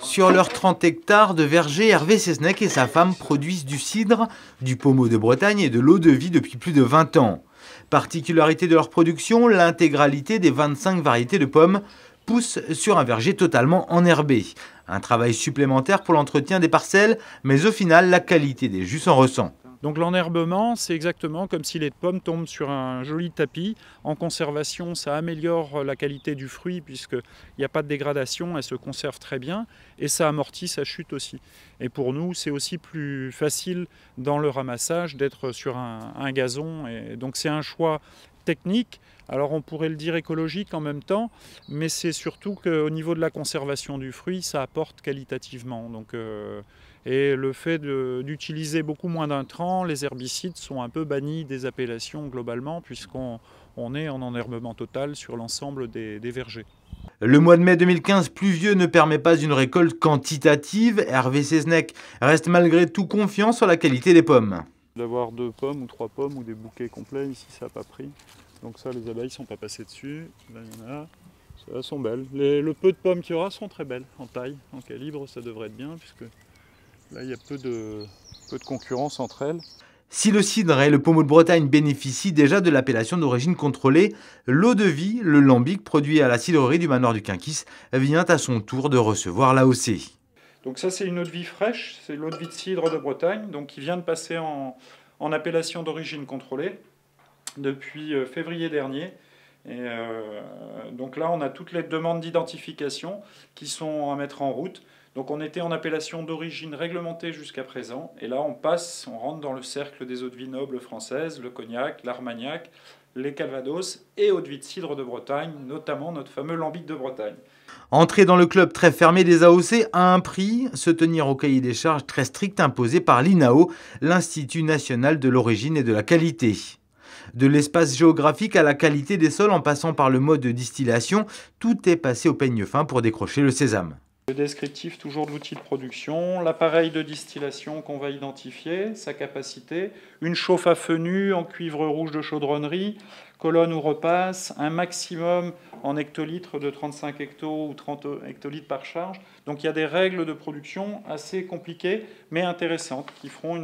Sur leurs 30 hectares de verger, Hervé Seznec et sa femme produisent du cidre, du pommeau de Bretagne et de l'eau-de-vie depuis plus de 20 ans. Particularité de leur production, l'intégralité des 25 variétés de pommes pousse sur un verger totalement enherbé. Un travail supplémentaire pour l'entretien des parcelles, mais au final, la qualité des jus s'en ressent. Donc l'enherbement, c'est exactement comme si les pommes tombent sur un joli tapis. En conservation, ça améliore la qualité du fruit puisqu'il n'y a pas de dégradation, elle se conserve très bien et ça amortit sa chute aussi. Et pour nous, c'est aussi plus facile dans le ramassage d'être sur un gazon. Et donc c'est un choix technique, alors on pourrait le dire écologique en même temps, mais c'est surtout qu'au niveau de la conservation du fruit, ça apporte qualitativement. Et le fait d'utiliser beaucoup moins d'intrants, les herbicides sont un peu bannis des appellations globalement, puisqu'on est en enherbement total sur l'ensemble des vergers. Le mois de mai 2015 pluvieux ne permet pas une récolte quantitative. Hervé Seznec reste malgré tout confiant sur la qualité des pommes. D'avoir 2 pommes ou 3 pommes ou des bouquets complets, ici ça n'a pas pris. Donc ça, les abeilles ne sont pas passées dessus. Là, il y en a. Elles sont belles. Le peu de pommes qu'il y aura sont très belles en taille. En calibre, ça devrait être bien, puisque là, il y a peu de concurrence entre elles. Si le cidre et le pommeau de Bretagne bénéficient déjà de l'appellation d'origine contrôlée, l'eau-de-vie, le lambic produit à la cidrerie du manoir du Quinquis, vient à son tour de recevoir l'AOC. Donc ça, c'est une eau-de-vie fraîche, c'est l'eau-de-vie de cidre de Bretagne, donc qui vient de passer en appellation d'origine contrôlée depuis février dernier. Et donc là, on a toutes les demandes d'identification qui sont à mettre en route. Donc on était en appellation d'origine réglementée jusqu'à présent, et là on rentre dans le cercle des eaux-de-vie nobles françaises, le cognac, l'armagnac, les calvados et eau-de-vie de cidre de Bretagne, notamment notre fameux lambic de Bretagne. Entrer dans le club très fermé des AOC a un prix, se tenir au cahier des charges très strict imposé par l'INAO, l'Institut national de l'origine et de la qualité. De l'espace géographique à la qualité des sols en passant par le mode de distillation, tout est passé au peigne fin pour décrocher le sésame. Le descriptif toujours de l'outil de production, l'appareil de distillation qu'on va identifier, sa capacité, une chauffe à feu nu en cuivre rouge de chaudronnerie, colonne ou repasse, un maximum en hectolitres de 35 hectos ou 30 hectolitres par charge. Donc il y a des règles de production assez compliquées mais intéressantes qui feront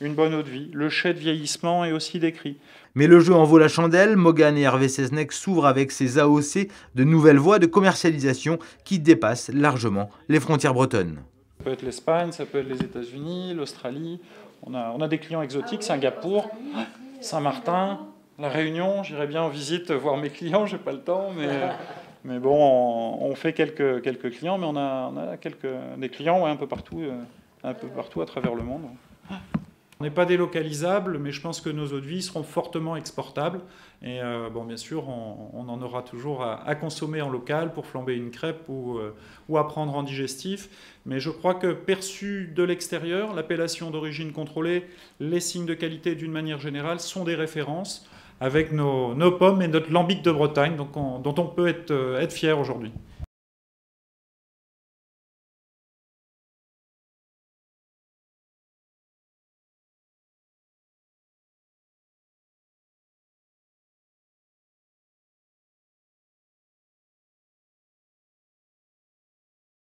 une bonne eau de vie. Le chai de vieillissement est aussi décrit. Mais le jeu en vaut la chandelle. Mogan et Hervé Seznec s'ouvrent avec ses AOC de nouvelles voies de commercialisation qui dépassent largement les frontières bretonnes. Ça peut être l'Espagne, ça peut être les États-Unis, l'Australie. On a des clients exotiques, Singapour, Saint-Martin, La Réunion. J'irai bien en visite voir mes clients, j'ai pas le temps, mais bon, on fait quelques clients, mais on a des clients un peu partout à travers le monde. On n'est pas délocalisable, mais je pense que nos eaux-de-vie seront fortement exportables. Et bon, bien sûr, on en aura toujours à consommer en local pour flamber une crêpe ou à prendre en digestif. Mais je crois que perçu de l'extérieur, l'appellation d'origine contrôlée, les signes de qualité d'une manière générale sont des références avec nos pommes et notre lambic de Bretagne, dont on peut être fier aujourd'hui.